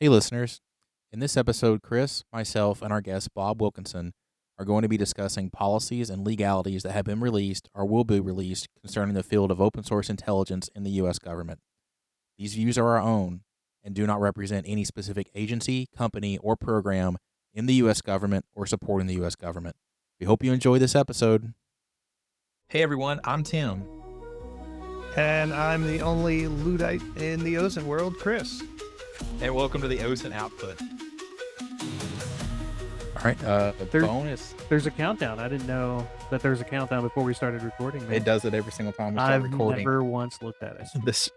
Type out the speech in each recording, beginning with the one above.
Hey, listeners. In this episode, Chris, myself, and our guest, Bob Wilkinson, are going to be discussing policies and legalities that have been released or will be released concerning the field of open source intelligence in the U.S. government. These views are our own and do not represent any specific agency, company, or program in the U.S. government or supporting the U.S. government. We hope you enjoy this episode. Hey everyone, I'm Tim. And I'm the only Luddite in the OSINT world, Chris. And welcome to the OSINT Output. All right, bonus. There's a countdown. I didn't know that there's a countdown before we started recording. Man. It does it every single time we start recording. I've never once looked at it. This,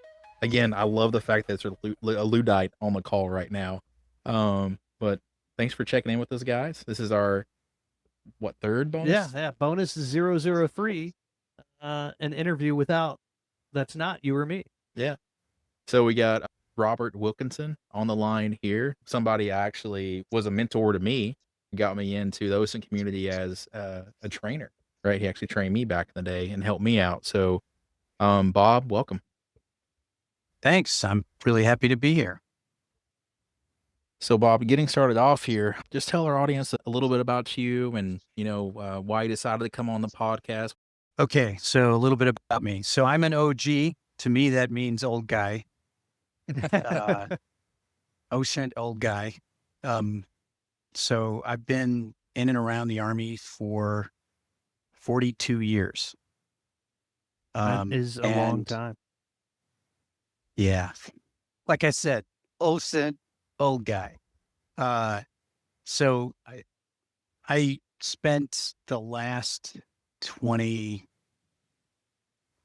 again, I love the fact that there's a Luddite on the call right now. But thanks for checking in with us, guys. This is our, third bonus? Yeah. Bonus 003, an interview without, that's not you or me. Yeah. So we got Robert Wilkinson on the line here. Somebody actually was a mentor to me, got me into the OSINT community as a trainer, right? He actually trained me back in the day and helped me out. So, Bob, welcome. Thanks. I'm really happy to be here. So, Bob, getting started off here, just tell our audience a little bit about you and, why you decided to come on the podcast. Okay, so a little bit about me. So I'm an OG. To me, that means old guy. OSINT old guy. So I've been in and around the Army for 42 years. That is a long time. Yeah. Like I said, OSINT old guy. So I spent the last 20,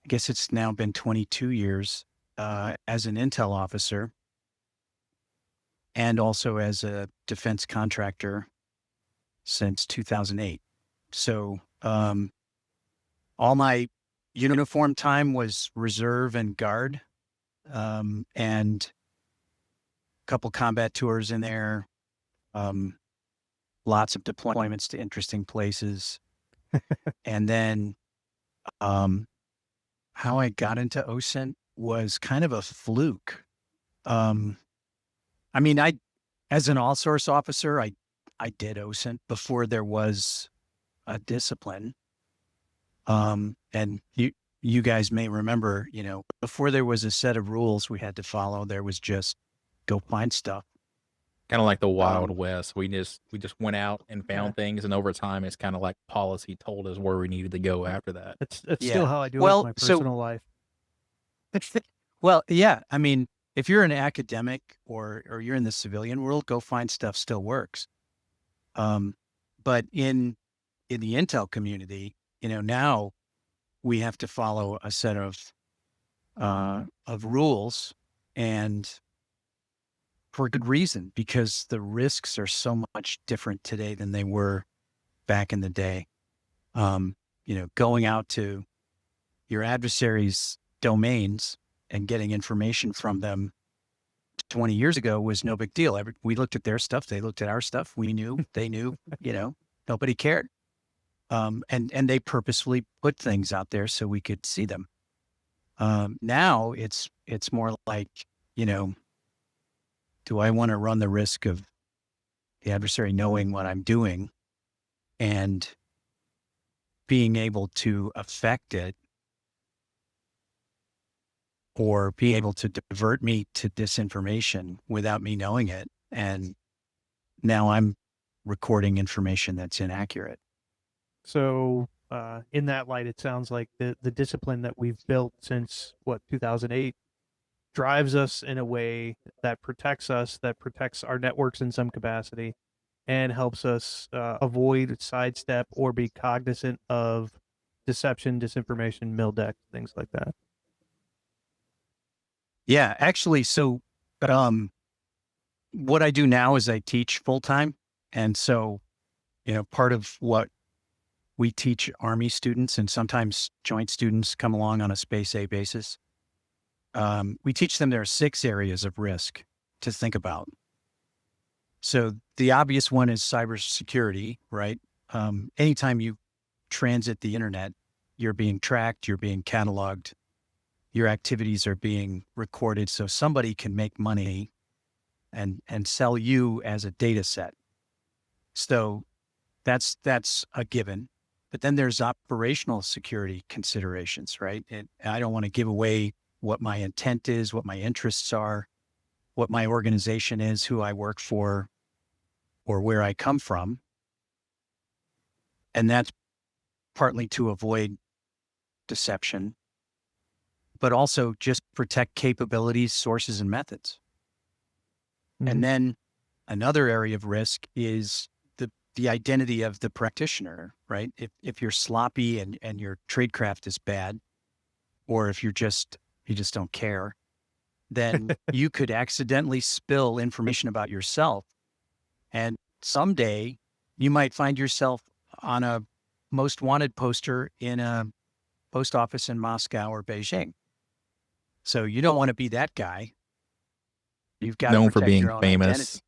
I guess it's now been 22 years, as an intel officer and also as a defense contractor since 2008. So, all my uniform time was reserve and guard, and a couple combat tours in there, lots of deployments to interesting places. And then, how I got into OSINT was kind of a fluke. As an all-source officer, I did OSINT before there was a discipline. And you guys may remember, before there was a set of rules we had to follow, there was just go find stuff. Kind of like the Wild West. We just went out and found things, and over time, it's kind of like policy told us where we needed to go after that. It's still how I do it in my personal life. Well, yeah. I mean, if you're an academic or you're in the civilian world, go find stuff still works. But in the intel community, now we have to follow a set of rules, and for good reason, because the risks are so much different today than they were back in the day. Going out to your adversaries' domains and getting information from them 20 years ago was no big deal. We looked at their stuff. They looked at our stuff. We knew, they knew, nobody cared. And they purposefully put things out there so we could see them. Now it's more like, do I want to run the risk of the adversary knowing what I'm doing and being able to affect it, or be able to divert me to disinformation without me knowing it? And now I'm recording information that's inaccurate. So in that light, it sounds like the discipline that we've built since 2008 drives us in a way that protects us, that protects our networks in some capacity, and helps us avoid, sidestep, or be cognizant of deception, disinformation, mildeck, things like that. Yeah, actually, so what I do now is I teach full time. And so, part of what we teach Army students, and sometimes joint students come along on a space A basis, we teach them there are 6 areas of risk to think about. So the obvious one is cybersecurity, right? Anytime you transit the internet, you're being tracked, you're being cataloged, your activities are being recorded so somebody can make money and sell you as a data set. So that's a given. But then there's operational security considerations, right? And I don't want to give away what my intent is, what my interests are, what my organization is, who I work for, or where I come from. And that's partly to avoid deception, but also just protect capabilities, sources, and methods. Mhm. And then another area of risk is the identity of the practitioner, right? If you're sloppy and your tradecraft is bad, or if you just don't care, then you could accidentally spill information about yourself. And someday you might find yourself on a most wanted poster in a post office in Moscow or Beijing. So you don't want to be that guy. You've got to Known for protect being your own famous. identity.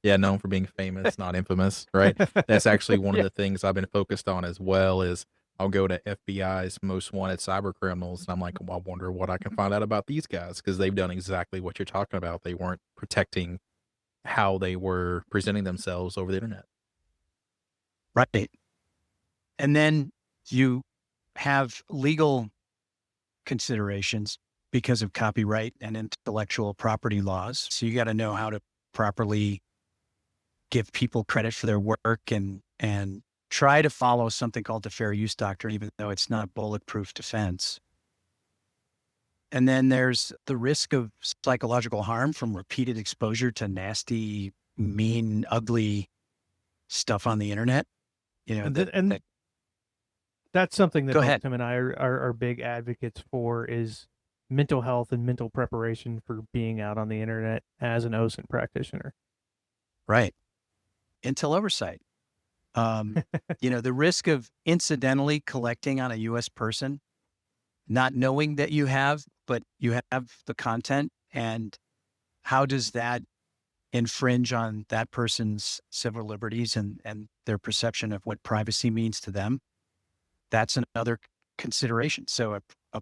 Yeah, known for being famous, not infamous, right? That's actually one of the things I've been focused on as well is I'll go to FBI's most wanted cyber criminals, and I'm like, well, I wonder what I can find out about these guys because they've done exactly what you're talking about. They weren't protecting how they were presenting themselves over the internet. Right. And then you have legal considerations because of copyright and intellectual property laws. So you got to know how to properly give people credit for their work and try to follow something called the fair use doctrine, even though it's not a bulletproof defense. And then there's the risk of psychological harm from repeated exposure to nasty, mean, ugly stuff on the internet. You know, And that's something that Go both ahead. Tim and I are big advocates for is mental health and mental preparation for being out on the internet as an OSINT practitioner. Right. Intel oversight. The risk of incidentally collecting on a U.S. person, not knowing that you have, but you have the content, and how does that infringe on that person's civil liberties and their perception of what privacy means to them? That's another consideration. So a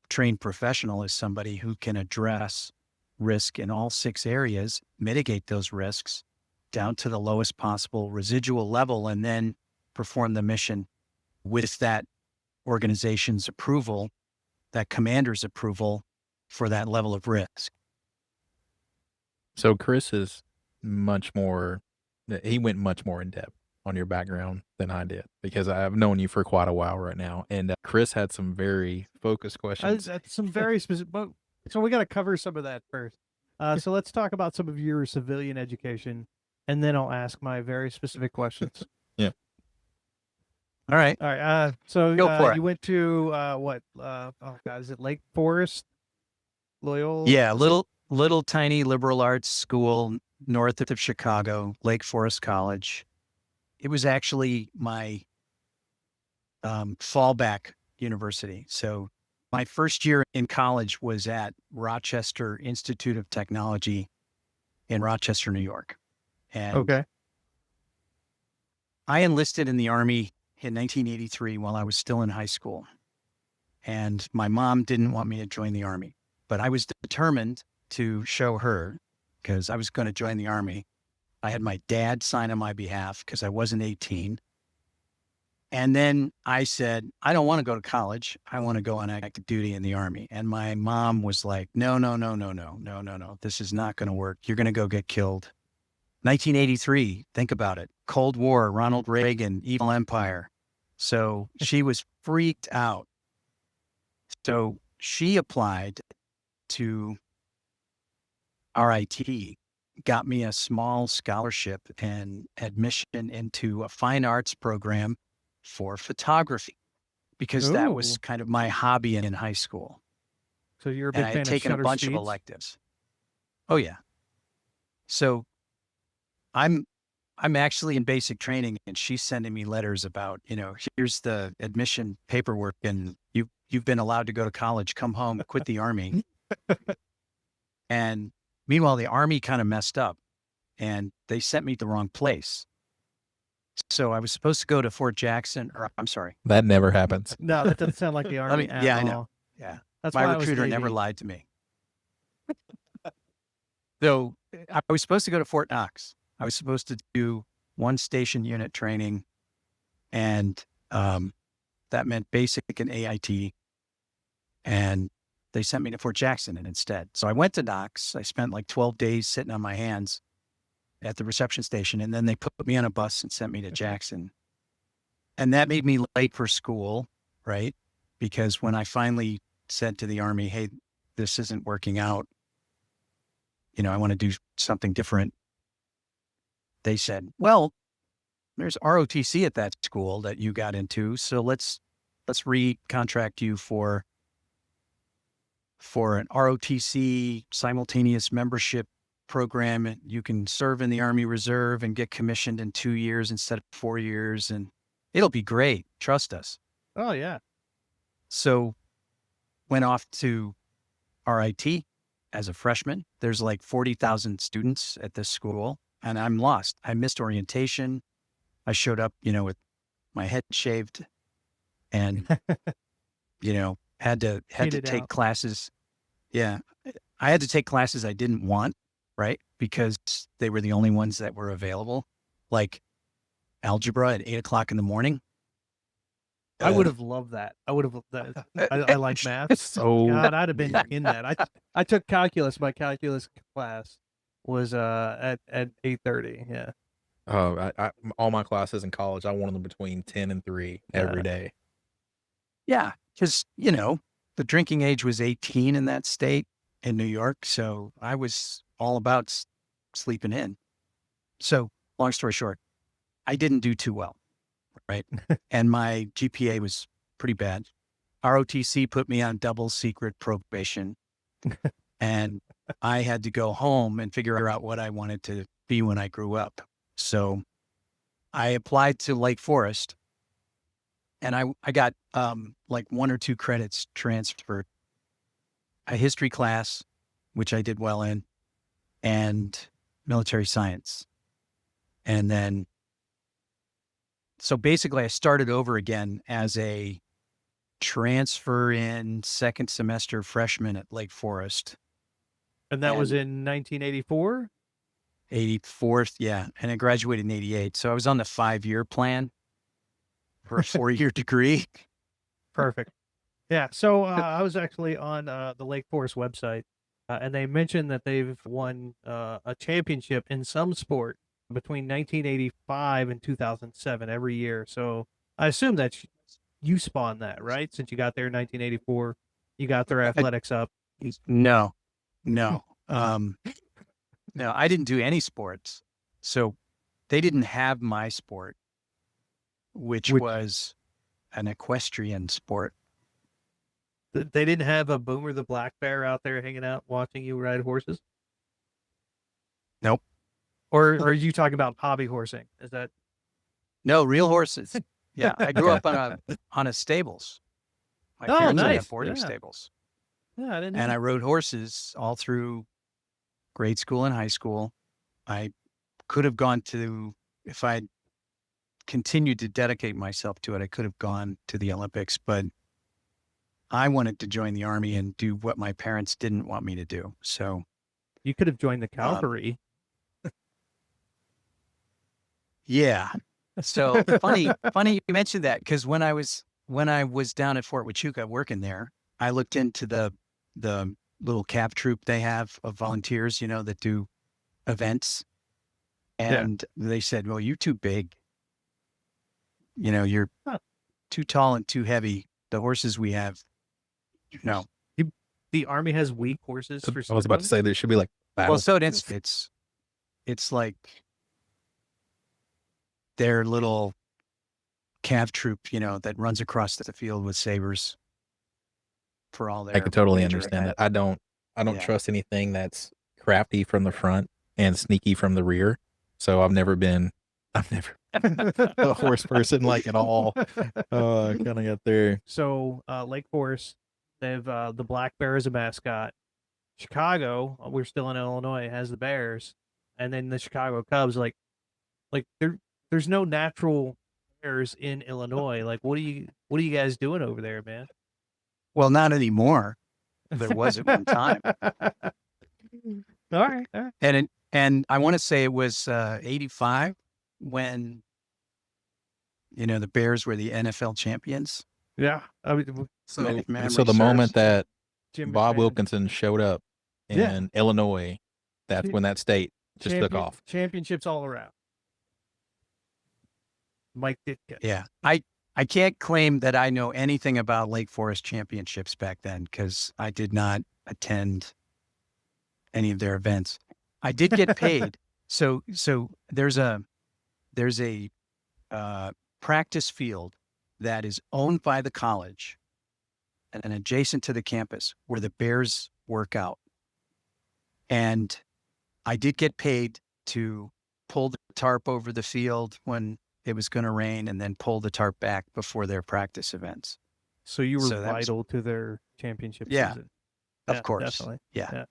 trained professional is somebody who can address risk in all 6 areas, mitigate those risks down to the lowest possible residual level, and then perform the mission with that organization's approval, that commander's approval for that level of risk. So Chris is he went much more in depth on your background than I did because I've known you for quite a while right now. And Chris had some very focused questions. That's some very specific, but so we got to cover some of that first. So let's talk about some of your civilian education, and then I'll ask my very specific questions. Yeah. All right. All right. So Go for it. you went to what? Oh God, is it Lake Forest? Loyola? Yeah, little tiny liberal arts school north of Chicago, Lake Forest College. It was actually my fallback university. So my first year in college was at Rochester Institute of Technology in Rochester, New York. And Okay. I enlisted in the Army in 1983 while I was still in high school. And my mom didn't want me to join the Army, but I was determined to show her because I was going to join the Army. I had my dad sign on my behalf because I wasn't 18. And then I said, I don't want to go to college. I want to go on active duty in the Army. And my mom was like, no. This is not going to work. You're going to go get killed. 1983, think about it. Cold War, Ronald Reagan, evil empire. So she was freaked out. So she applied to RIT, got me a small scholarship and admission into a fine arts program for photography because that was Ooh. kind of my hobby in high school. So you're a And big I fan had of taken a Shutter bunch of Speeds? electives. Oh yeah. So I'm actually in basic training, and she's sending me letters about, here's the admission paperwork, and you've been allowed to go to college, come home, quit the Army. And meanwhile, the Army kind of messed up and they sent me to the wrong place. So I was supposed to go to Fort Jackson, or I'm sorry. That never happens. No, that doesn't sound like the Army at yeah, I all. know. Yeah. That's My why I was recruiter never Navy. lied to me. So I was supposed to go to Fort Knox. I was supposed to do 1 station unit training, and that meant basic and AIT. And they sent me to Fort Jackson instead. So I went to Knox. I spent like 12 days sitting on my hands at the reception station, and then they put me on a bus and sent me to Jackson. And that made me late for school, right? Because when I finally said to the Army, hey, this isn't working out, I want to do something different, they said, well, there's ROTC at that school that you got into, so let's recontract you for an ROTC simultaneous membership program. You can serve in the Army Reserve and get commissioned in 2 years instead of 4 years, and it'll be great. Trust us. Oh, yeah. So went off to RIT as a freshman. There's like 40,000 students at this school, and I'm lost. I missed orientation. I showed up, with my head shaved, and, had to take classes. Yeah. I had to take classes I didn't want, right? Because they were the only ones that were available, like algebra at 8:00 in the morning. I would have loved that. I would have. I like math. So God, I'd have been in that. I took calculus. My calculus class was at 8:30. Yeah. I all my classes in college, I wanted them between 10 and 3 every day. Yeah. Because, the drinking age was 18 in that state in New York. So I was all about sleeping in. So long story short, I didn't do too well. Right. And my GPA was pretty bad. ROTC put me on double secret probation, and I had to go home and figure out what I wanted to be when I grew up. So I applied to Lake Forest, and I got like 1 or 2 credits transferred. A history class, which I did well in, and military science. And then so basically I started over again as a transfer in second semester freshman at Lake Forest. And that was in 1984? 84th, yeah. And I graduated in 88. So I was on the 5-year plan for a 4-year degree. Perfect. Yeah. So I was actually on the Lake Forest website, and they mentioned that they've won a championship in some sport between 1985 and 2007 every year. So I assume that you spawned that, right? Since you got there in 1984, you got their athletics up. No. No, I didn't do any sports. So they didn't have my sport, which was an equestrian sport. They didn't have a Boomer the black bear out there hanging out watching you ride horses? Nope. Or are you talking about hobby horsing? Is that? No, real horses. Yeah, I grew up on a stables. My parents had boarding stables. Yeah, I didn't know. And I rode horses all through grade school and high school. I could have gone to, if I'd continued to dedicate myself to it, I could have gone to the Olympics, but I wanted to join the Army and do what my parents didn't want me to do. So you could have joined the cavalry. Yeah. So funny you mentioned that, because when I was down at Fort Huachuca working there, I looked into the little cav troop they have of volunteers, that do events. And they said, well, you're too big. You're too tall and too heavy. The horses we have, no. The Army has weak horses for I was about to say there should be like battle. Well, so it's like their little cav troop, that runs across the field with sabers for all their. I could totally major understand that. events. I don't trust anything that's crafty from the front and sneaky from the rear. So I've never been a horse person like at all. Oh, I kind of got there. So Lake Forest, they have the black bear as a mascot. Chicago, we're still in Illinois, has the Bears, and then the Chicago Cubs. Like there's no natural bears in Illinois. Like, what are you guys doing over there, man? Well, not anymore. There was at one time. All right. And And I want to say it was 85 when, the Bears were the NFL champions. Yeah. I mean, So, memory so the moment serves. that Jim Bob McMahon. Wilkinson showed up in Yeah. Illinois, that's when that state just took off. Championships all around. Mike Ditka. Yeah. I can't claim that I know anything about Lake Forest championships back then because I did not attend any of their events. I did get paid. So there's a practice field that is owned by the college and adjacent to the campus where the Bears work out. And I did get paid to pull the tarp over the field when it was going to rain and then pull the tarp back before their practice events. So you were So that was- vital to their championship Yeah. season. Of Yeah, course. definitely. Yeah.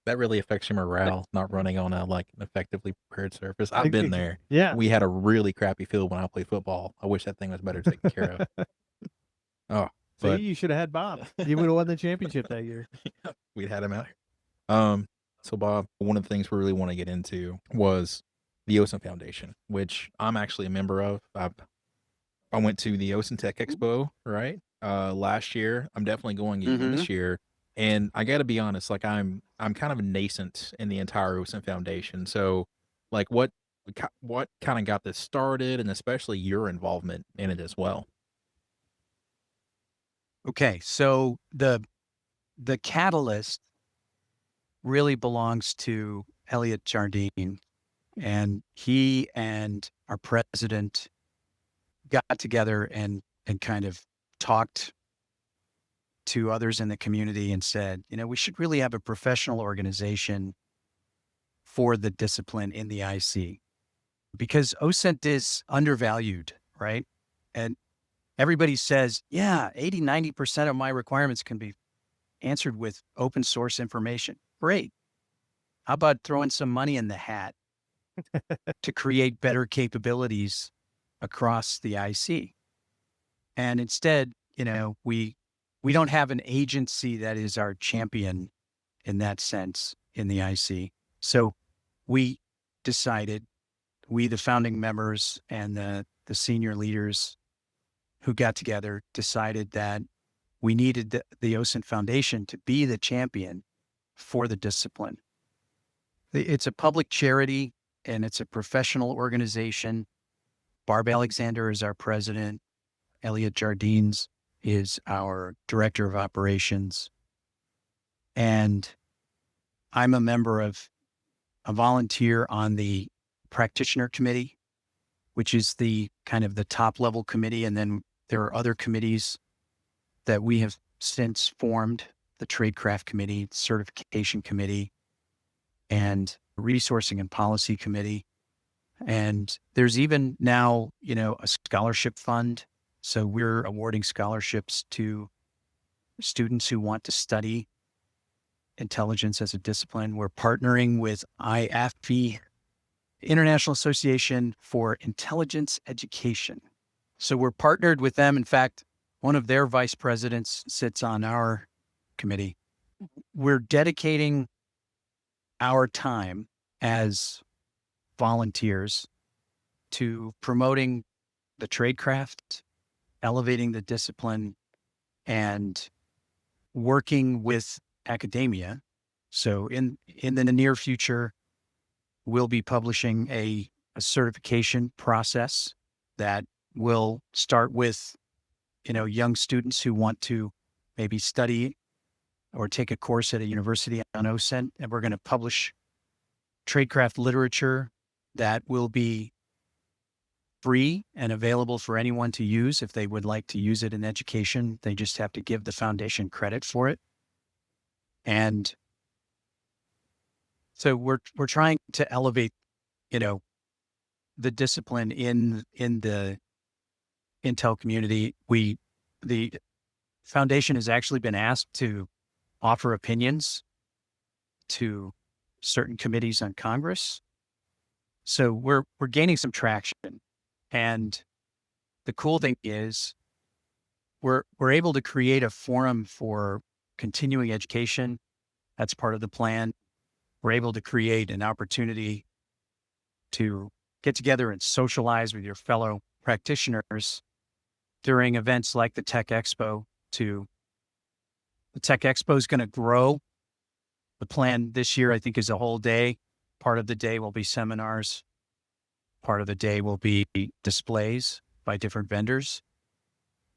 That really affects your morale, not running on an effectively prepared surface. I've been there. Yeah. We had a really crappy field when I played football. I wish that thing was better taken care of. Oh, See, but you should have had Bob. You would have won the championship that year. we'd had him out here. So Bob, one of the things we really want to get into was the OSINT Foundation, which I'm actually a member of. I went to the OSINT Tech Expo, right? Last year. I'm definitely going again this year. And I got to be honest, like I'm kind of nascent in the entire OSINT Foundation. So, like, what kind of got this started, and especially your involvement in it as well? Okay. So the catalyst really belongs to Elliot Jardine, and he and our president got together and kind of talked to others in the community and said, we should really have a professional organization for the discipline in the IC because OSINT is undervalued, right? And everybody says, yeah, 80, 90% of my requirements can be answered with open source information. Great. How about throwing some money in the hat to create better capabilities across the IC? And instead, we don't have an agency that is our champion in that sense in the IC. So we decided, the founding members and the senior leaders who got together decided that we needed the OSINT Foundation to be the champion for the discipline. It's a public charity and it's a professional organization. Barb Alexander is our president. Elliot Jardines is our director of operations. And I'm a member of a volunteer on the practitioner committee, which is the kind of the top level committee. And then there are other committees that we have since formed, the tradecraft committee, certification committee, and resourcing and policy committee. And there's even now, a scholarship fund. So we're awarding scholarships to students who want to study intelligence as a discipline. We're partnering with IAFE, International Association for Intelligence Education. So we're partnered with them. In fact, one of their vice presidents sits on our committee. We're dedicating our time as volunteers to promoting the tradecraft, elevating the discipline, and working with academia. So in the near future, we'll be publishing a certification process that will start with, young students who want to maybe study or take a course at a university on OSINT, and we're going to publish tradecraft literature that will be free and available for anyone to use if they would like to use it in education. They just have to give the foundation credit for it. And so we're trying to elevate, the discipline in the Intel community. The foundation has actually been asked to offer opinions to certain committees on Congress. So we're gaining some traction. And the cool thing is we're able to create a forum for continuing education. That's part of the plan. we're able to create an opportunity to get together and socialize with your fellow practitioners during events like the Tech Expo. The Tech Expo is going to grow. The plan this year, I think, is a whole day. Part of the day will be seminars. Part of the day will be displays by different vendors.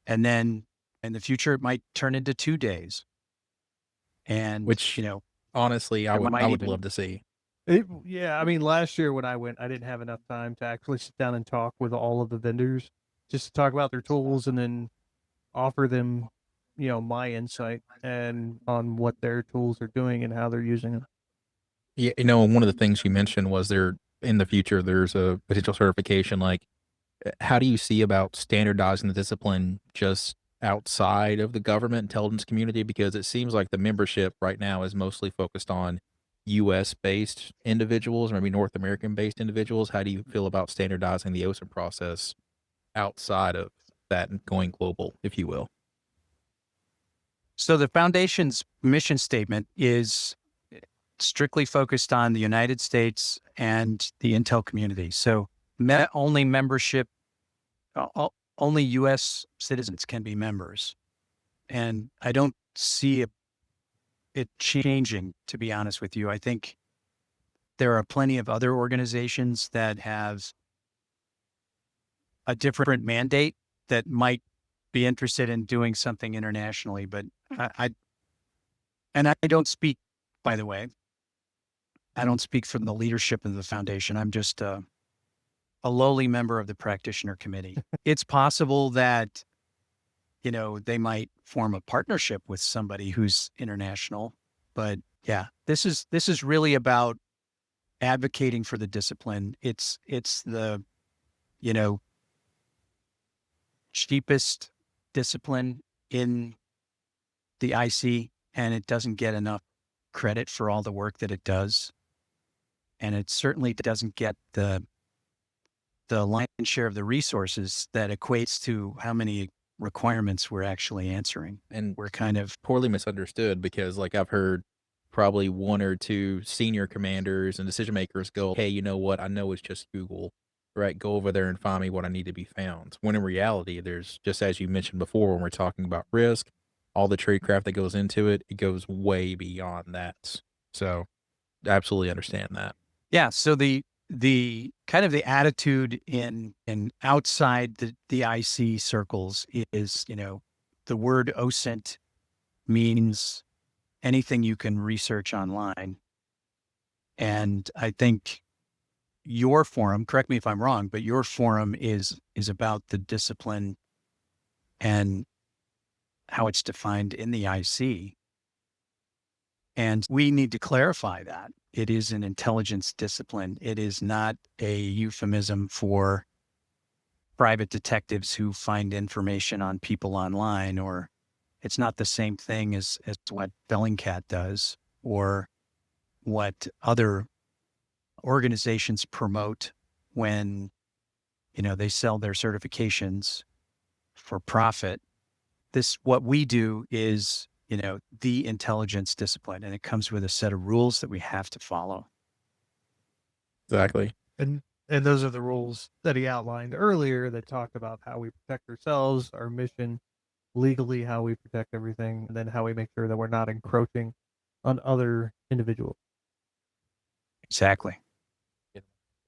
And then in the future, it might turn into 2 days. And, Which, you know, honestly, I it would might even- love to see. Yeah, I mean, last year when I went, I didn't have enough time to actually sit down and talk with all of the vendors, just to talk about their tools and then offer them, my insight and on what their tools are doing and how they're using them. Yeah, one of the things you mentioned was in the future, there's a potential certification. Like, how do you see about standardizing the discipline just outside of the government intelligence community? Because it seems like the membership right now is mostly focused on U.S. based individuals, or maybe North American based individuals. How do you feel about standardizing the OSINT process outside of that and going global, if you will? So the foundation's mission statement is strictly focused on the United States and the Intel community. So only membership, only U.S. citizens can be members. And I don't see it changing, to be honest with you. I think there are plenty of other organizations that have a different mandate that might be interested in doing something internationally. But I don't speak, by the way, I don't speak for the leadership of the foundation. I'm just a lowly member of the practitioner committee. It's possible that, they might form a partnership with somebody who's international. But yeah, this is really about advocating for the discipline. It's the, cheapest discipline in the IC, and it doesn't get enough credit for all the work that it does. And it certainly doesn't get the lion's share of the resources that equates to how many requirements we're actually answering. And We're kind of poorly misunderstood, because like I've heard probably one or two senior commanders and decision makers go, hey, you know what? I know it's just Google, right? Go over there and find me what I need to be found. When in reality, there's, just as you mentioned before, when we're talking about risk, all the tradecraft that goes into it, it goes way beyond that. So absolutely understand that. Yeah. So the kind of the attitude in outside the IC circles is, the word OSINT means anything you can research online. And I think your forum, correct me if I'm wrong, but your forum is about the discipline and how it's defined in the IC. And we need to clarify that. It is an intelligence discipline. It is not a euphemism for private detectives who find information on people online, or it's not the same thing as what Bellingcat does or what other organizations promote when, they sell their certifications for profit. What we do is, the intelligence discipline, and it comes with a set of rules that we have to follow. Exactly. And those are the rules that he outlined earlier that talked about how we protect ourselves, our mission, legally, how we protect everything, and then how we make sure that we're not encroaching on other individuals. Exactly.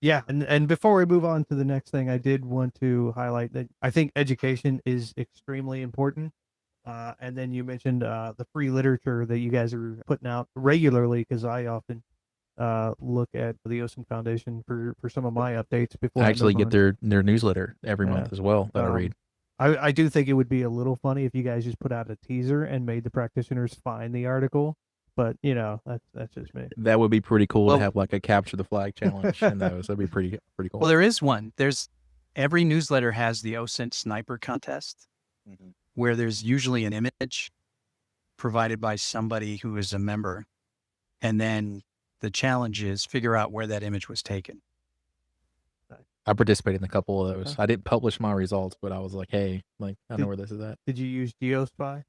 Yeah, and before we move on to the next thing, I did want to highlight that I think education is extremely important. And then you mentioned the free literature that you guys are putting out regularly, because I often look at the OSINT Foundation for some of my updates before I actually get move their newsletter every Yeah. month as well that I read. I do think it would be a little funny if you guys just put out a teaser and made the practitioners find the article, but that's just me. That would be pretty cool Well- to have like a capture the flag challenge in those. That'd be pretty cool. Well, there is one. Every newsletter has the OSINT sniper contest, where there's usually an image provided by somebody who is a member. And then the challenge is figure out where that image was taken. I participated in a couple of those. I didn't publish my results, but I was like, hey, like I know Did- where this is at. Did you use GeoSpy?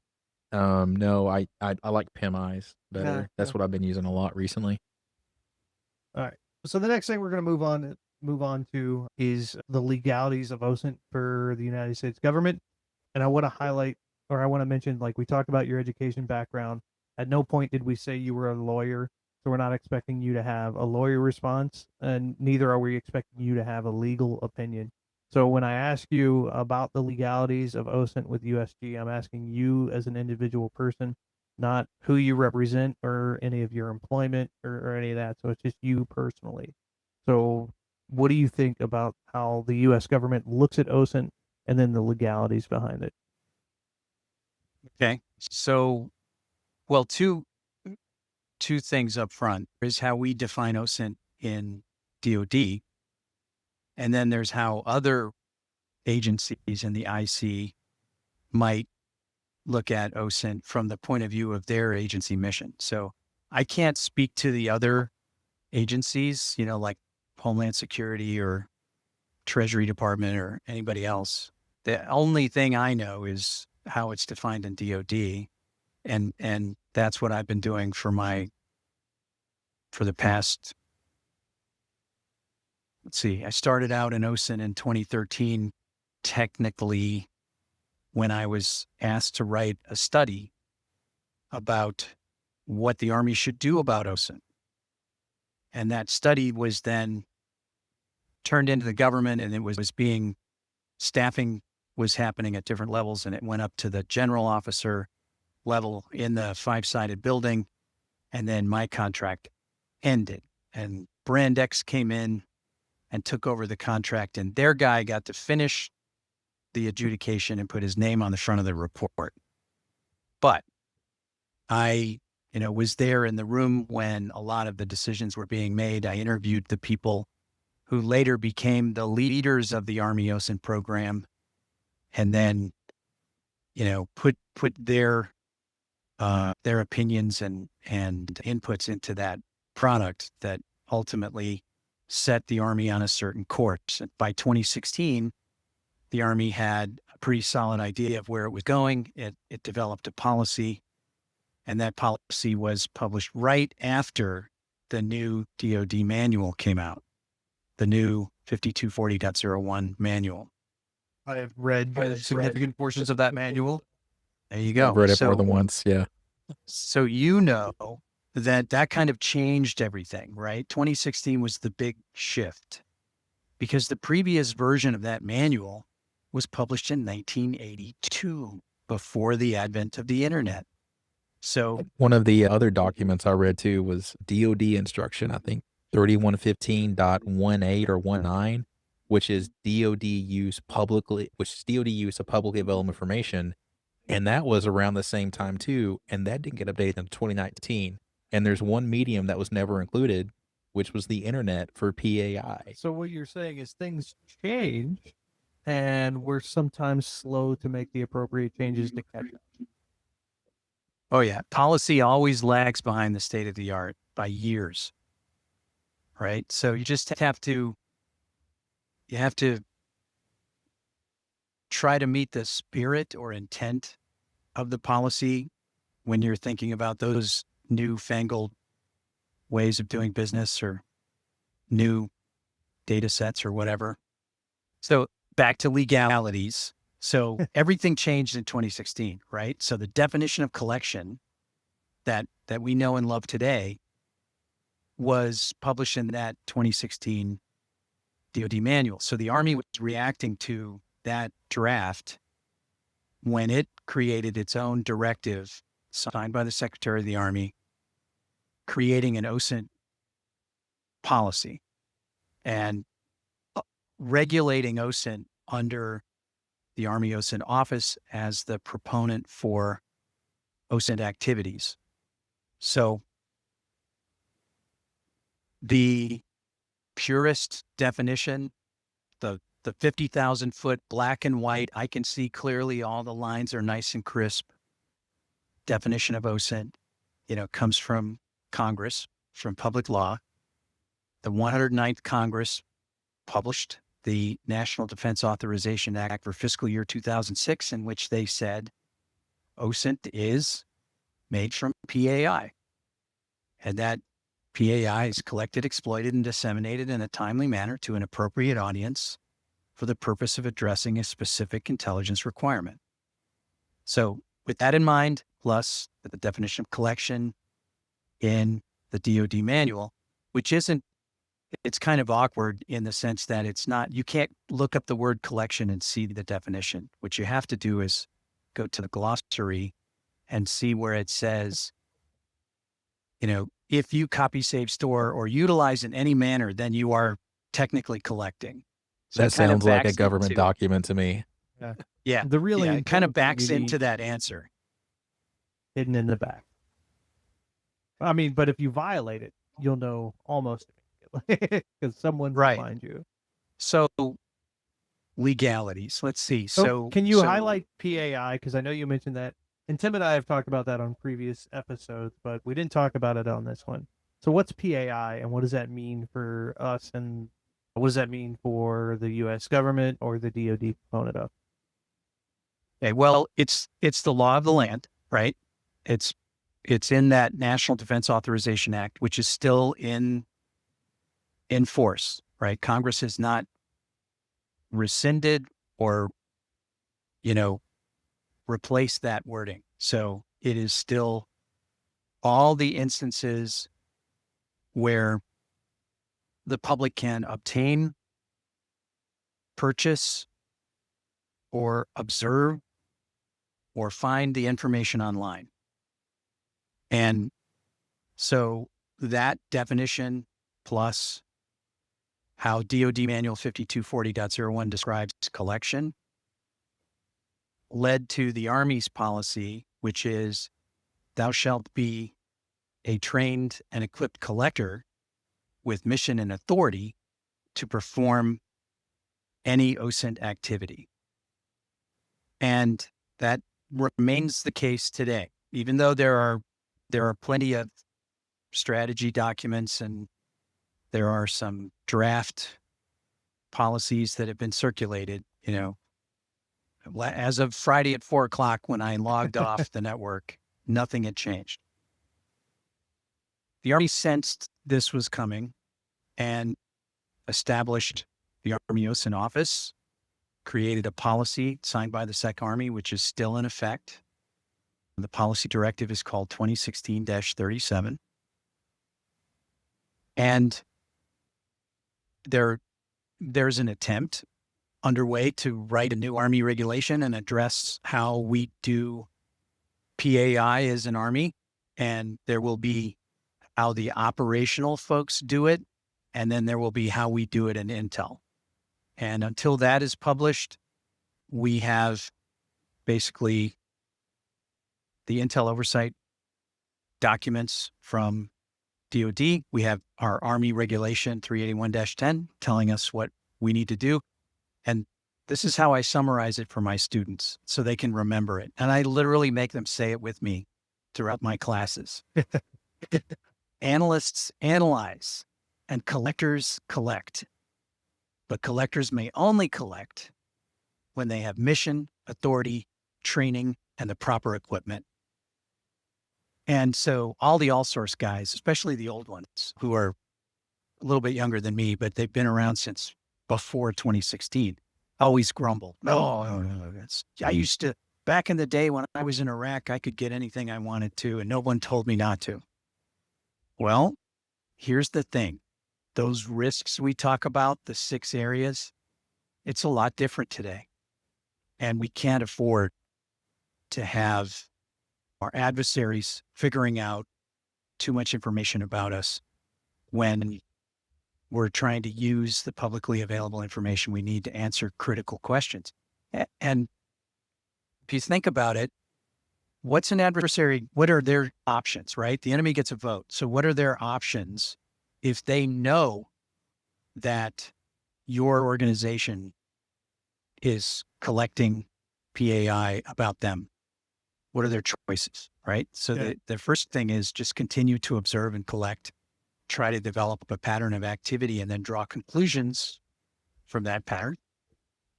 No, I like PIM eyes better. Yeah, That's yeah. what I've been using a lot recently. All right. So the next thing we're going to move on to is the legalities of OSINT for the United States government. And I want to highlight, or I want to mention, like, we talked about your education background. At no point did we say you were a lawyer. So we're not expecting you to have a lawyer response, and neither are we expecting you to have a legal opinion. So when I ask you about the legalities of OSINT with USG, I'm asking you as an individual person, not who you represent or any of your employment or any of that. So it's just you personally. So what do you think about how the U.S. government looks at OSINT and then the legalities behind it? Okay. So, well, two things up front is how we define OSINT in DoD, and then there's how other agencies in the IC might look at OSINT from the point of view of their agency mission. So I can't speak to the other agencies, like Homeland Security or Treasury Department or anybody else. The only thing I know is how it's defined in DoD. And that's what I've been doing for the past, let's see, I started out in OSINT in 2013, technically when I was asked to write a study about what the Army should do about OSINT. And that study was then turned into the government, and it was staffing was happening at different levels, and it went up to the general officer level in the 5-sided building. And then my contract ended, and Brand X came in and took over the contract, and their guy got to finish the adjudication and put his name on the front of the report. But I, was there in the room when a lot of the decisions were being made. I interviewed the people who later became the leaders of the Army OSINT program, and then, put their opinions and inputs into that product that ultimately set the Army on a certain course. And by 2016, the Army had a pretty solid idea of where it was going. It developed a policy, and that policy was published right after the new DoD manual came out, the new 5240.01 manual. I have read significant portions of that manual. There you go. I've read it more than once. Yeah. So that kind of changed everything, right? 2016 was the big shift because the previous version of that manual was published in 1982, before the advent of the internet. So one of the other documents I read too was DoD instruction, I think 3115.18 or 19, which is DoD use of publicly available information. And that was around the same time too. And that didn't get updated until 2019. And there's one medium that was never included, which was the internet for PAI. So what you're saying is things change, and we're sometimes slow to make the appropriate changes to catch up. Oh yeah. Policy always lags behind the state of the art by years, right? So you just have to try to meet the spirit or intent of the policy when you're thinking about those newfangled ways of doing business or new data sets or whatever. So back to legalities. So everything changed in 2016, right? So the definition of collection that we know and love today was published in that 2016 DoD manual. So the Army was reacting to that draft when it created its own directive signed by the Secretary of the Army, creating an OSINT policy and regulating OSINT under the Army OSINT office as the proponent for OSINT activities. So the purest definition, the 50,000 foot black and white, I can see clearly, all the lines are nice and crisp definition of OSINT, comes from Congress, from public law. The 109th Congress published the National Defense Authorization Act for fiscal year 2006, in which they said OSINT is made from PAI. And that PAI is collected, exploited, and disseminated in a timely manner to an appropriate audience for the purpose of addressing a specific intelligence requirement. So with that in mind, plus the definition of collection in the DoD manual, which it's kind of awkward in the sense that you can't look up the word collection and see the definition. What you have to do is go to the glossary and see where it says, if you copy, save, store, or utilize in any manner, then you are technically collecting. So that sounds like a government document to me. Yeah. The really it kind of important backs thing you into need that answer. hidden in the back. I mean, but if you violate it, you'll know almost immediately because someone will Right. find you. So legalities. Let's see. So can you highlight PAI? Because I know you mentioned that. And Tim and I have talked about that on previous episodes, but we didn't talk about it on this one. So what's PAI and what does that mean for us? And what does that mean for the U.S. government or the DoD component of? Okay, well, it's the law of the land, right? It's in that National Defense Authorization Act, which is still in force, right? Congress has not rescinded or, replaced that wording. So it is still all the instances where the public can obtain, purchase, or observe, or find the information online. And so that definition plus how DoD Manual 5240.01 describes collection led to the Army's policy, which is thou shalt be a trained and equipped collector with mission and authority to perform any OSINT activity. And that remains the case today, even though there are plenty of strategy documents and there are some draft policies that have been circulated, as of Friday at 4:00 when I logged off the network, nothing had changed. The Army sensed this was coming and established the Army OSINT office, created a policy signed by the Sec Army, which is still in effect. The policy directive is called 2016-37. And there's an attempt underway to write a new Army regulation and address how we do PAI as an Army. And there will be how the operational folks do it. And then there will be how we do it in Intel. And until that is published, we have basically the Intel oversight documents from DoD. We have our Army Regulation 381-10 telling us what we need to do. And this is how I summarize it for my students so they can remember it. And I literally make them say it with me throughout my classes. Analysts analyze and collectors collect. But collectors may only collect when they have mission, authority, training, and the proper equipment. And so all the all-source guys, especially the old ones who are a little bit younger than me, but they've been around since before 2016, always grumble. I used to, back in the day when I was in Iraq, I could get anything I wanted to, and no one told me not to. Well, here's the thing. Those risks we talk about, the 6 areas, it's a lot different today. And we can't afford to have our adversaries figuring out too much information about us when we're trying to use the publicly available information we need to answer critical questions. And if you think about it, what's an adversary? What are their options, right? The enemy gets a vote. So what are their options if they know that your organization is collecting PAI about them? What are their choices, right? So the first thing is just continue to observe and collect, try to develop a pattern of activity, and then draw conclusions from that pattern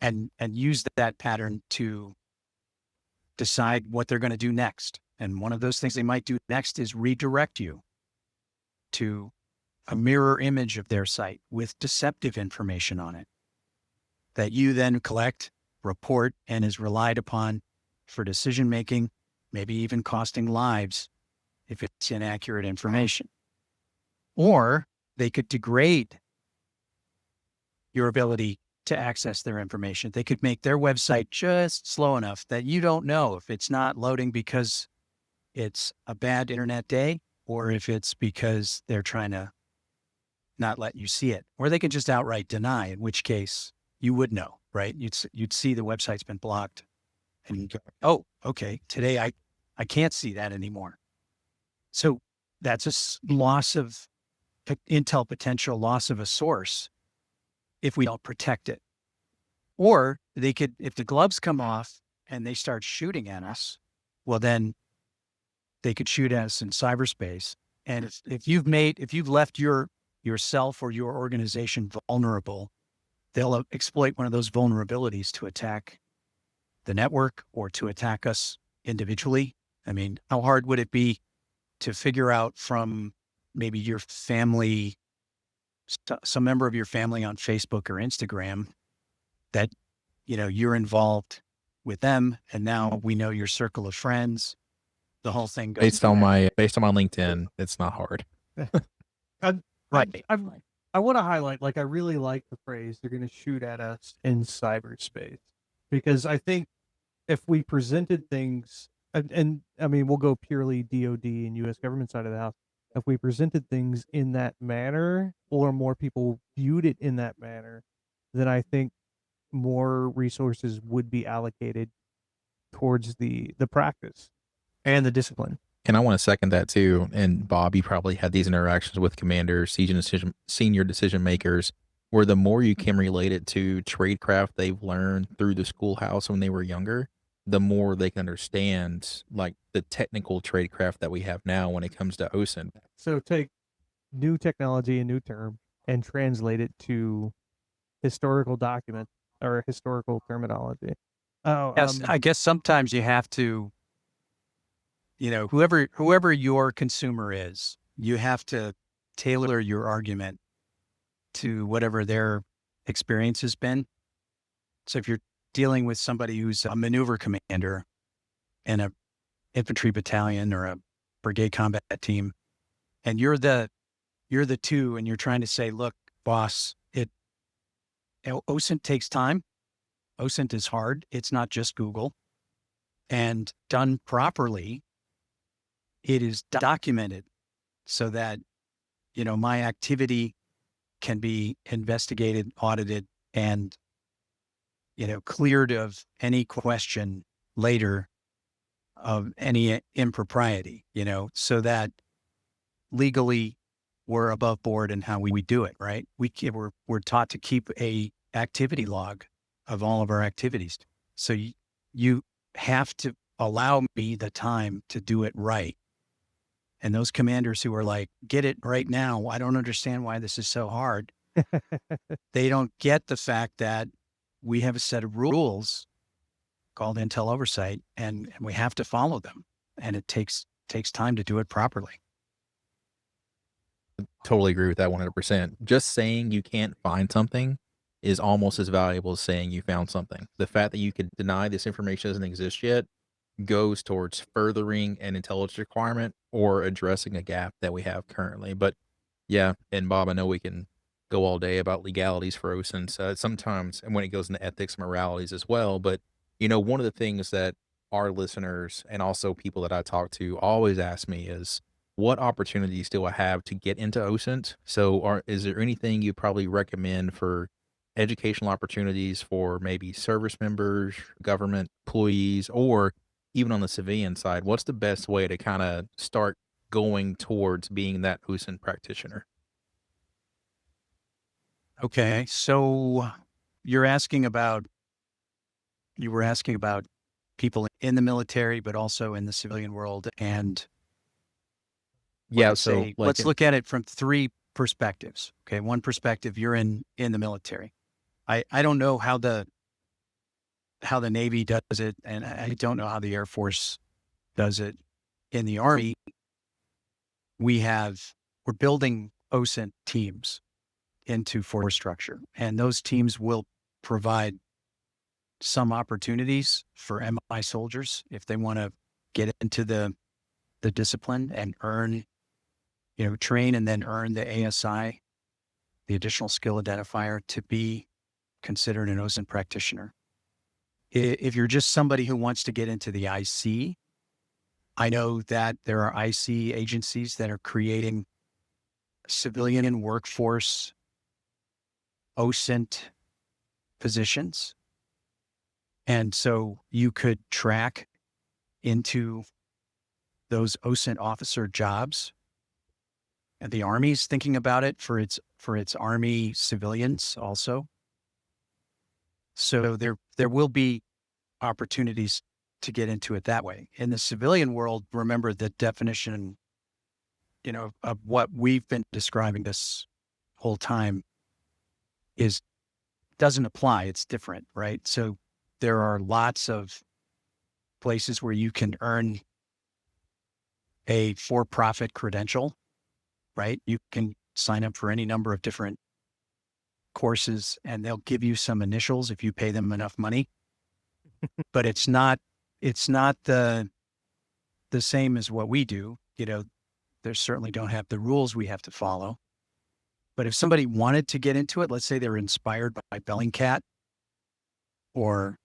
and use that pattern to decide what they're going to do next. And one of those things they might do next is redirect you to a mirror image of their site with deceptive information on it that you then collect, report, and is relied upon for decision-making, maybe even costing lives if it's inaccurate information. Or they could degrade your ability to access their information. They could make their website just slow enough that you don't know if it's not loading because it's a bad internet day or if it's because they're trying to not let you see it. Or they could just outright deny, in which case you would know, right? You'd see the website's been blocked and you go, oh, okay, today I can't see that anymore. So that's a loss of intel potential, loss of a source if we don't protect it. Or they could, if the gloves come off and they start shooting at us, well, then they could shoot at us in cyberspace. And if you've left yourself or your organization vulnerable, they'll exploit one of those vulnerabilities to attack the network or to attack us individually. I mean, how hard would it be to figure out from maybe your family, some member of your family on Facebook or Instagram that, you're involved with them. And now we know your circle of friends, the whole thing goes Based on my LinkedIn, it's not hard. right. I want to highlight, I really like the phrase, they're going to shoot at us in cyberspace, because I think if we presented things, and I mean, we'll go purely DOD and U.S. government side of the house, if we presented things in that manner, or more people viewed it in that manner, then I think more resources would be allocated towards the practice and the discipline. And I want to second that too. And Bob, you probably had these interactions with commanders, senior decision makers, where the more you can relate it to tradecraft they've learned through the schoolhouse when they were younger, the more they can understand the technical tradecraft that we have now when it comes to OSINT. So take new technology, a new term, and translate it to historical document or historical terminology. Yes, I guess sometimes you have to, whoever your consumer is, you have to tailor your argument to whatever their experience has been. So if you're dealing with somebody who's a maneuver commander in a infantry battalion or a brigade combat team, and you're the two, and you're trying to say, look, boss, OSINT takes time. OSINT is hard. It's not just Google. And done properly, it is documented so that, my activity can be investigated, audited, and, cleared of any question later of any impropriety, so that legally we're above board in how we do it, right? We're taught to keep a activity log of all of our activities. So you have to allow me the time to do it right. And those commanders who are like, get it right now, I don't understand why this is so hard. They don't get the fact that we have a set of rules called Intel Oversight, and we have to follow them. And it takes time to do it properly. Totally agree with that 100%. Just saying you can't find something is almost as valuable as saying you found something. The fact that you could deny this information doesn't exist yet goes towards furthering an intelligence requirement or addressing a gap that we have currently. But yeah, and Bob, I know we can go all day about legalities for OSINT sometimes, and when it goes into ethics and moralities as well. But, one of the things that our listeners and also people that I talk to always ask me is, what opportunities do I have to get into OSINT? So is there anything you probably recommend for educational opportunities for maybe service members, government employees, or even on the civilian side? What's the best way to kind of start going towards being that OSINT practitioner? Okay. So you were asking about people in the military, but also in the civilian world. And Yeah. let's look at it from three perspectives. Okay. One perspective, you're in the military. I don't know how the Navy does it, and I don't know how the Air Force does it. In the Army, we're building OSINT teams into force structure. And those teams will provide some opportunities for MI soldiers if they want to get into the discipline and earn, train and then earn the ASI, the additional skill identifier, to be considered an OSINT practitioner. If you're just somebody who wants to get into the IC, I know that there are IC agencies that are creating civilian workforce OSINT positions. And so you could track into those OSINT officer jobs. And the Army's thinking about it for its Army civilians also. So there will be opportunities to get into it that way. In the civilian world, remember the definition, of what we've been describing this whole time doesn't apply. It's different, right? So there are lots of places where you can earn a for-profit credential, right? You can sign up for any number of different courses and they'll give you some initials if you pay them enough money. But it's not the same as what we do. They certainly don't have the rules we have to follow. But if somebody wanted to get into it, let's say they're inspired by Bellingcat or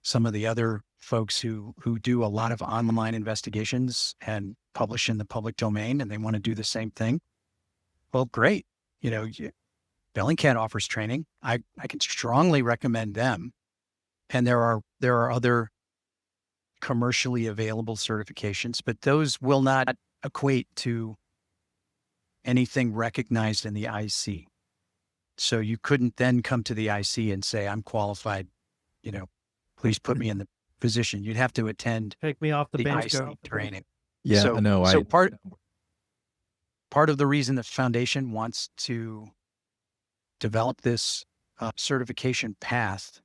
some of the other folks who do a lot of online investigations and publish in the public domain, and they want to do the same thing. Well, great. Bellingcat offers training. I can strongly recommend them. And there are other commercially available certifications, but those will not equate to anything recognized in the IC. So you couldn't then come to the IC and say, I'm qualified, please put me in the position. You'd have to attend Take me off the bench. IC training. Yeah, so, no, so part of the reason the foundation wants to develop this certification path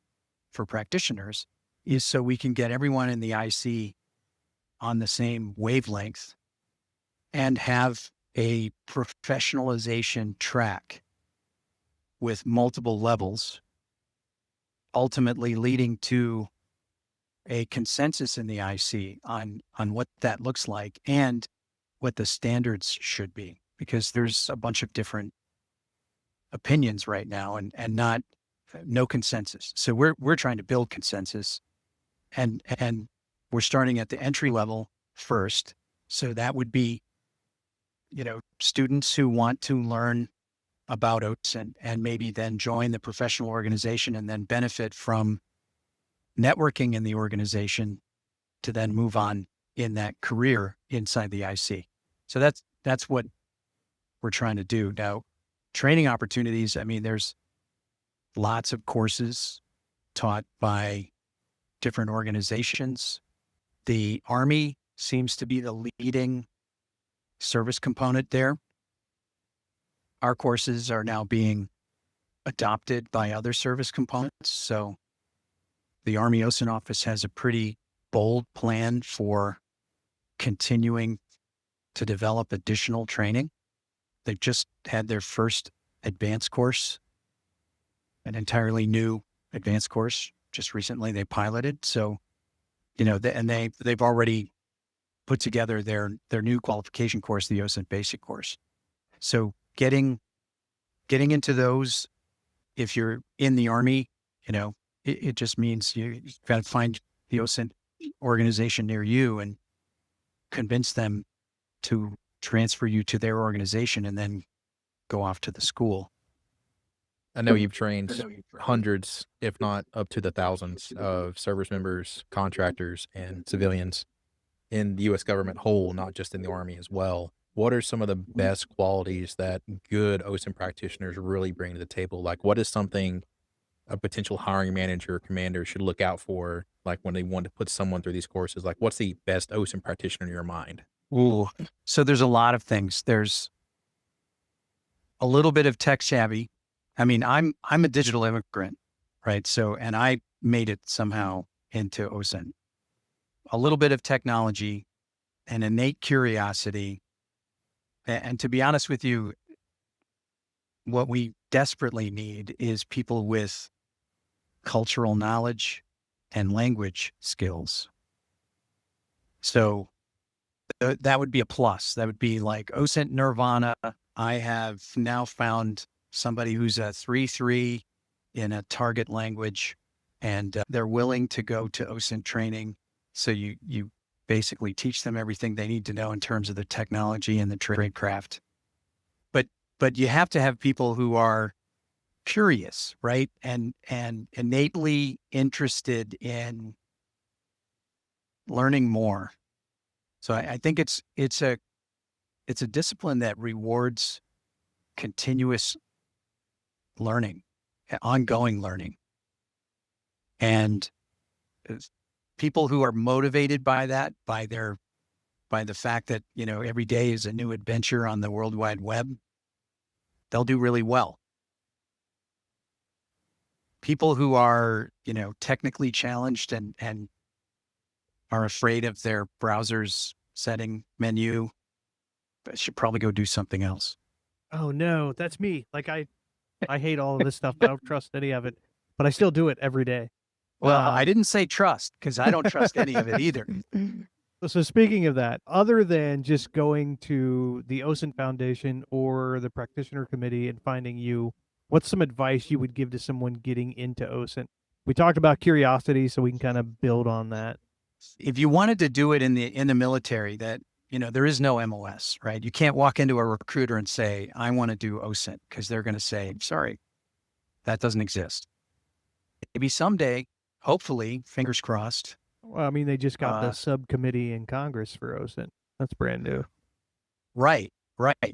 for practitioners is so we can get everyone in the IC on the same wavelength and have a professionalization track with multiple levels, ultimately leading to a consensus in the IC on what that looks like and what the standards should be, because there's a bunch of different opinions right now and no consensus. So we're trying to build consensus and we're starting at the entry level first. So that would be, students who want to learn about OSINT and maybe then join the professional organization and then benefit from networking in the organization to then move on in that career inside the IC. So that's what we're trying to do. Now, training opportunities, there's lots of courses taught by different organizations. The Army seems to be the leading service component there. Our courses are now being adopted by other service components. So the Army OSINT office has a pretty bold plan for continuing to develop additional training. They've just had their first advanced course, an entirely new advanced course just recently they piloted. So, they've already put together their new qualification course, the OSINT basic course. So getting into those, if you're in the Army, it just means you've got to find the OSINT organization near you and convince them to transfer you to their organization and then go off to the school. I know you've trained hundreds, if not up to the thousands, of service members, contractors, and civilians in the U.S. government whole, not just in the Army as well. What are some of the best qualities that good OSINT practitioners really bring to the table? Like, what is something a potential hiring manager or commander should look out for, like when they want to put someone through these courses? Like, what's the best OSINT practitioner in your mind? Ooh, so there's a lot of things. There's a little bit of tech savvy. I'm a digital immigrant, right? So, and I made it somehow into OSINT. A little bit of technology, an innate curiosity. And to be honest with you, what we desperately need is people with cultural knowledge and language skills. So that would be a plus. That would be like OSINT Nirvana. I have now found somebody who's a 3-3 in a target language, and they're willing to go to OSINT training. So you basically teach them everything they need to know in terms of the technology and the trade craft. But you have to have people who are curious, right? And innately interested in learning more. So I think it's a discipline that rewards continuous learning, ongoing learning. And people who are motivated by that, by the fact that, every day is a new adventure on the World Wide Web, they'll do really well. People who are, technically challenged and are afraid of their browser's setting menu should probably go do something else. Oh no, that's me. Like I hate all of this stuff. I don't trust any of it, but I still do it every day. Well, I didn't say trust, because I don't trust any of it either. So speaking of that, other than just going to the OSINT Foundation or the practitioner committee and finding you, what's some advice you would give to someone getting into OSINT? We talked about curiosity, so we can kind of build on that. If you wanted to do it in the military, that, there is no MOS, right? You can't walk into a recruiter and say, I want to do OSINT, because they're going to say, sorry, that doesn't exist. Maybe someday, hopefully, fingers crossed. Well, I mean, they just got the subcommittee in Congress for OSINT. That's brand new. Right.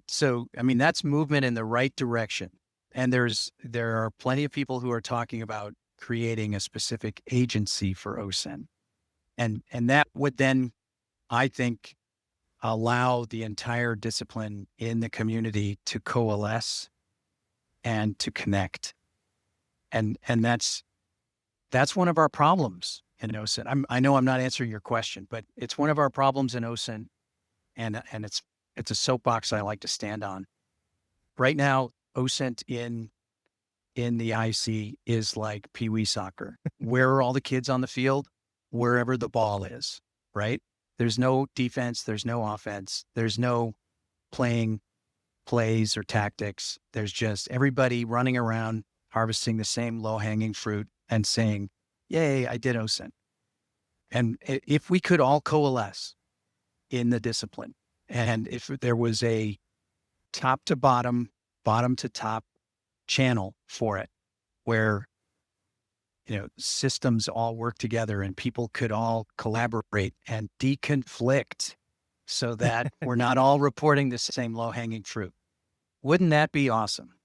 So, I mean, that's movement in the right direction. And there are plenty of people who are talking about creating a specific agency for OSINT. And that would then, I think, allow the entire discipline in the community to coalesce and to connect. And that's one of our problems in OSINT. I know I'm not answering your question, but it's one of our problems in OSINT, and it's a soapbox I like to stand on. Right now, OSINT in the IC is like Pee Wee soccer. Where are all the kids on the field? Wherever the ball is, right? There's no defense. There's no offense. There's no playing plays or tactics. There's just everybody running around, harvesting the same low-hanging fruit and saying, yay, I did OSINT. And if we could all coalesce in the discipline, and if there was a top to bottom, bottom to top channel for it, where systems all work together and people could all collaborate and deconflict so that we're not all reporting the same low-hanging fruit. Wouldn't that be awesome?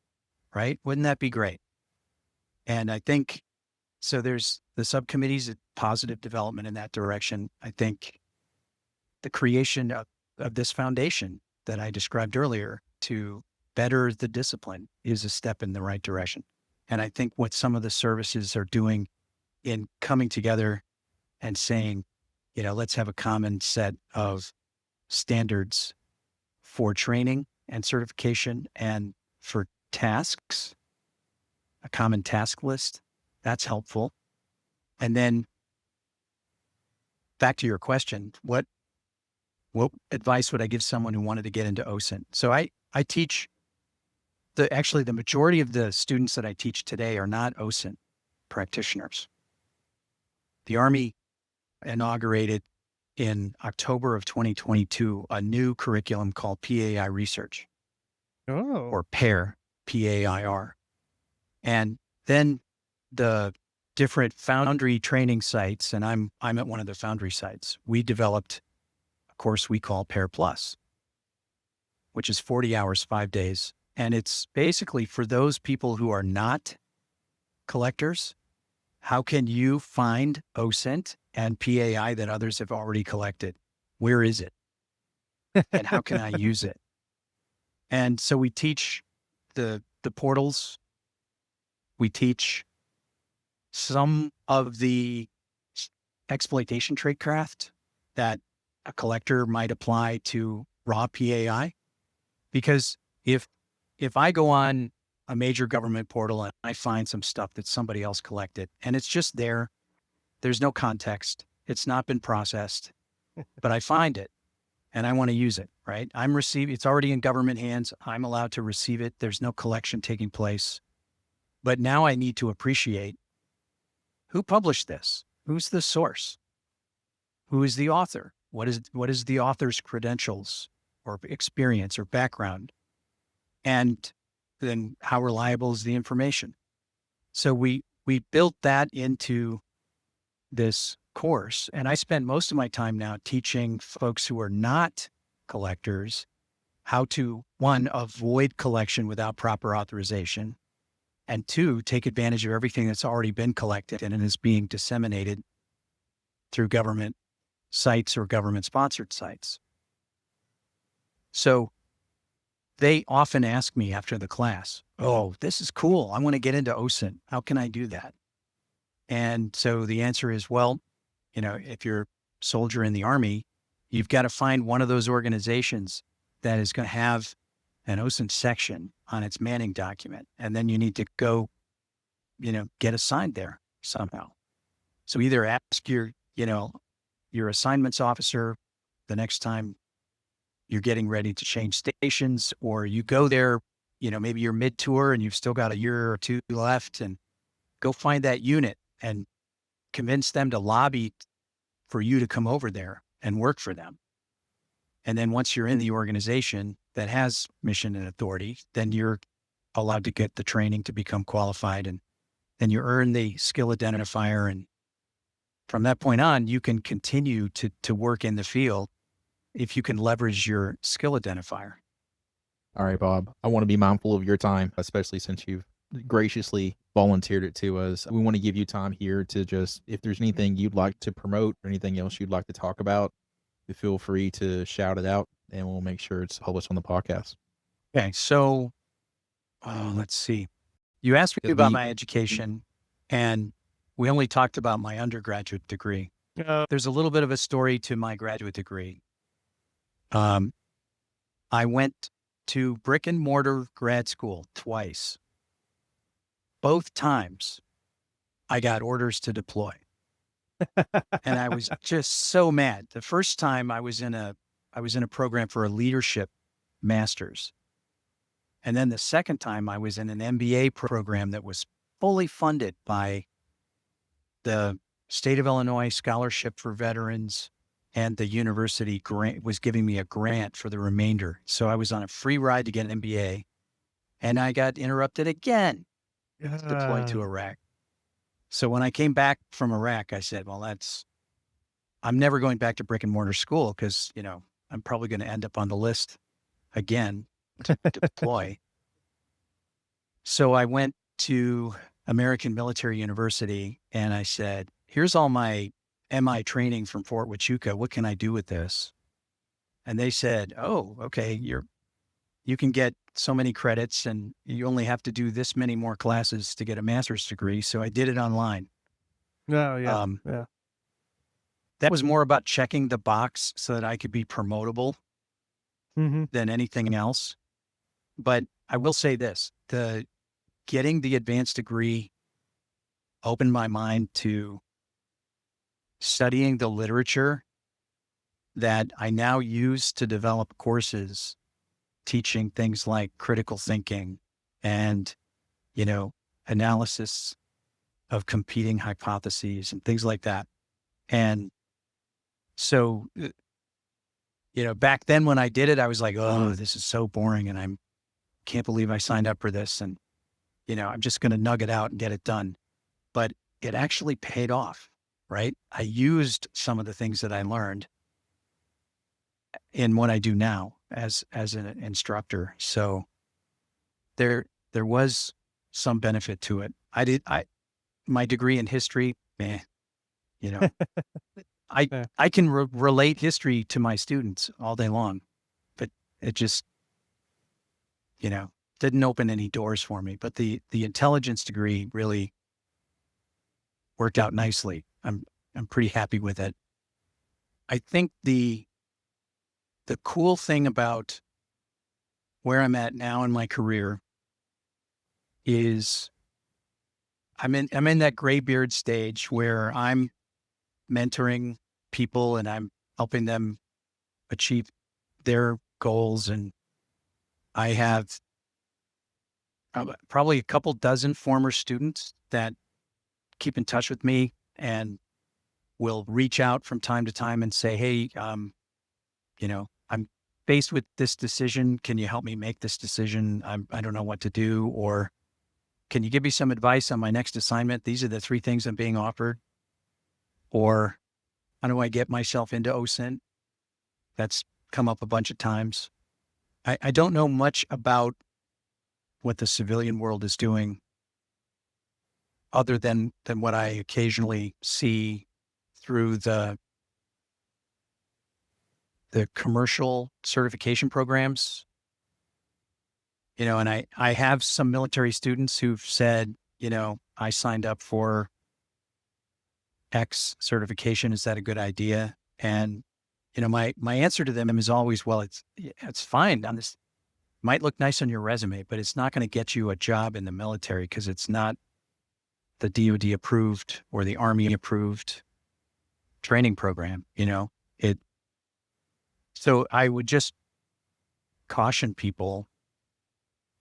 Right? Wouldn't that be great? And I think, so there's the subcommittees of positive development in that direction. I think the creation of this foundation that I described earlier to better the discipline is a step in the right direction. And I think what some of the services are doing in coming together and saying, let's have a common set of standards for training and certification and for tasks, a common task list, that's helpful. And then back to your question, what advice would I give someone who wanted to get into OSINT? So I teach the majority of the students that I teach today are not OSINT practitioners. The Army inaugurated in October of 2022 a new curriculum called PAI Research, or PAIR, P-A-I-R. And then the different Foundry training sites, and I'm at one of the Foundry sites, we developed a course we call PAIR Plus, which is 40 hours, 5 days. And it's basically for those people who are not collectors. How can you find OSINT and PAI that others have already collected? Where is it? And how can I use it? And so we teach the portals. We teach some of the exploitation tradecraft that a collector might apply to raw PAI. Because if I go on a major government portal and I find some stuff that somebody else collected and it's just there. There's no context. It's not been processed, but I find it and I want to use it, right? It's already in government hands. I'm allowed to receive it. There's no collection taking place. But now I need to appreciate who published this? Who's the source? Who is the author? What is the author's credentials or experience or background? And then how reliable is the information? So we built that into this course. And I spend most of my time now teaching folks who are not collectors how to, one, avoid collection without proper authorization, and two, take advantage of everything that's already been collected and is being disseminated through government sites or government-sponsored sites. So they often ask me after the class, oh, this is cool. I want to get into OSINT. How can I do that? And so the answer is, well, if you're a soldier in the Army, you've got to find one of those organizations that is going to have an OSINT section on its manning document. And then you need to go, get assigned there somehow. So either ask your assignments officer the next time you're getting ready to change stations, or you go there, maybe you're mid-tour and you've still got a year or two left, and go find that unit and convince them to lobby for you to come over there and work for them. And then once you're in the organization that has mission and authority, then you're allowed to get the training to become qualified, and then you earn the skill identifier. And from that point on, you can continue to work in the field if you can leverage your skill identifier. All right, Bob, I want to be mindful of your time, especially since you've graciously volunteered it to us. We want to give you time here to just, if there's anything you'd like to promote or anything else you'd like to talk about, feel free to shout it out and we'll make sure it's published on the podcast. Okay. So, let's see. You asked me about my education and we only talked about my undergraduate degree. There's a little bit of a story to my graduate degree. I went to brick and mortar grad school twice. Both times I got orders to deploy. And I was just so mad. The first time I was in a program for a leadership master's. And then the second time I was in an MBA program that was fully funded by the state of Illinois Scholarship for Veterans, and the university was giving me a grant for the remainder. So I was on a free ride to get an MBA, and I got interrupted again to deploy to Iraq. So when I came back from Iraq, I said, well, I'm never going back to brick and mortar school because, I'm probably going to end up on the list again to deploy. So I went to American Military University and I said, here's all my MI training from Fort Huachuca. What can I do with this? And they said, oh, okay, you can get so many credits and you only have to do this many more classes to get a master's degree. So I did it online. Oh, yeah. Yeah. That was more about checking the box so that I could be promotable than anything else. But I will say this, getting the advanced degree opened my mind to studying the literature that I now use to develop courses teaching things like critical thinking and, analysis of competing hypotheses and things like that. And so, back then when I did it, I was like, oh, this is so boring and I can't believe I signed up for this. And, I'm just going to nug it out and get it done. But it actually paid off, right? I used some of the things that I learned in what I do now as an instructor. So there was some benefit to it. My degree in history, I can relate history to my students all day long, but it just, didn't open any doors for me. But the intelligence degree really worked out nicely. I'm pretty happy with it. I think the cool thing about where I'm at now in my career is I'm in that graybeard stage where I'm mentoring people and I'm helping them achieve their goals. And I have probably a couple dozen former students that keep in touch with me and will reach out from time to time and say, hey, I'm faced with this decision. Can you help me make this decision? I don't know what to do. Or can you give me some advice on my next assignment? These are the 3 things I'm being offered. Or how do I get myself into OSINT? That's come up a bunch of times. I don't know much about what the civilian world is doing other than what I occasionally see through the commercial certification programs. And I have some military students who've said, I signed up for X certification. Is that a good idea? And, my answer to them is always, well, it's fine on this. Might look nice on your resume, but it's not going to get you a job in the military because it's not the DoD approved or the Army approved training program. So I would just caution people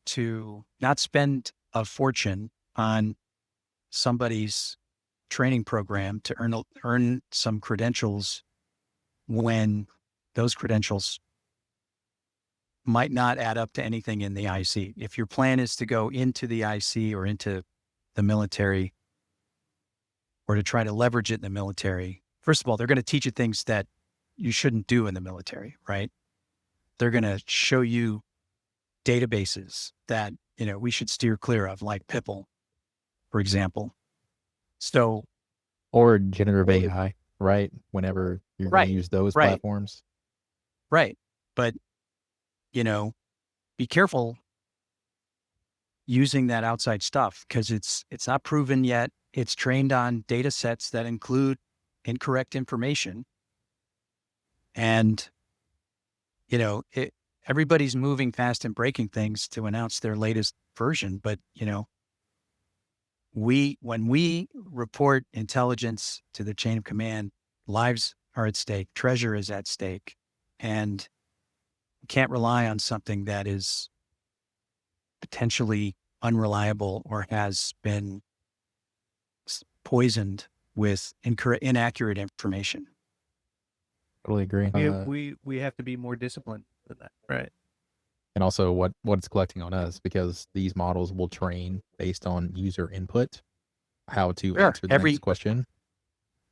to not spend a fortune on somebody's training program to earn some credentials when those credentials might not add up to anything in the IC. If your plan is to go into the IC or into the military or to try to leverage it in the military, first of all, they're going to teach you things that you shouldn't do in the military, right? They're going to show you databases that, we should steer clear of, like PIPL, for example. So, Or generative AI, right? Whenever you're going to use those platforms. Right. But, be careful using that outside stuff because it's not proven yet. It's trained on data sets that include incorrect information. And, everybody's moving fast and breaking things to announce their latest version. But, when we report intelligence to the chain of command, lives are at stake, treasure is at stake, and you can't rely on something that is potentially unreliable or has been poisoned with inaccurate information. Totally agree. We have to be more disciplined than that, right? And also what it's collecting on us, because these models will train based on user input, how to answer the next question.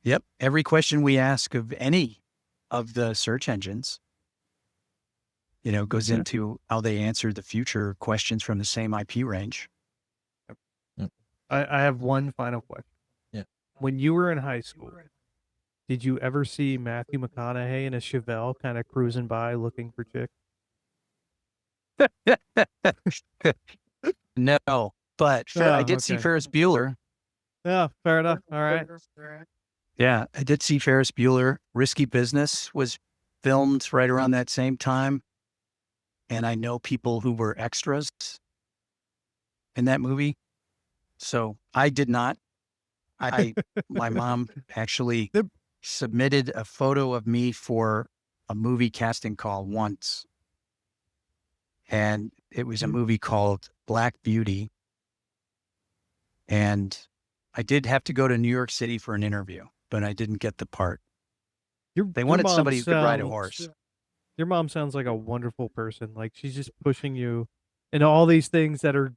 Yep. Every question we ask of any of the search engines, goes into how they answer the future questions from the same IP range. Yep. I have one final question. Yeah. When you were in high school, did you ever see Matthew McConaughey in a Chevelle kind of cruising by looking for chicks? No, but I did see Ferris Bueller. Yeah, fair enough. All right. Yeah, I did see Ferris Bueller. Risky Business was filmed right around that same time. And I know people who were extras in that movie. So I did not. My mom actually submitted a photo of me for a movie casting call once. And it was a movie called Black Beauty. And I did have to go to New York City for an interview, but I didn't get the part. They wanted somebody who could ride a horse. Your mom sounds like a wonderful person. Like she's just pushing you into all these things that are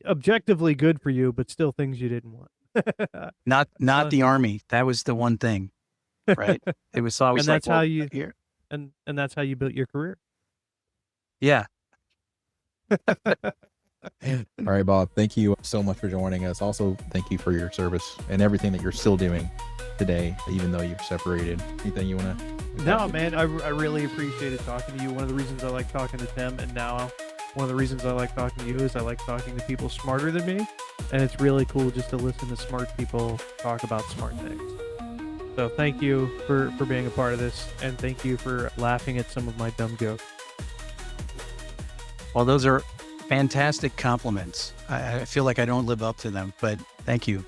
objectively good for you, but still things you didn't want. Not the Army. That was the one thing, right? It was always and that's like, how you here. And that's how you built your career. Yeah. All right, Bob, thank you so much for joining us. Also, thank you for your service and everything that you're still doing today, even though you've separated. Anything you want to? No, man, I really appreciated talking to you. One of the reasons I like talking to Tim, and now one of the reasons I like talking to you is I like talking to people smarter than me, and it's really cool just to listen to smart people talk about smart things. So thank you for being a part of this, and thank you for laughing at some of my dumb jokes. Well, those are Fantastic compliments. I feel like I don't live up to them, but thank you.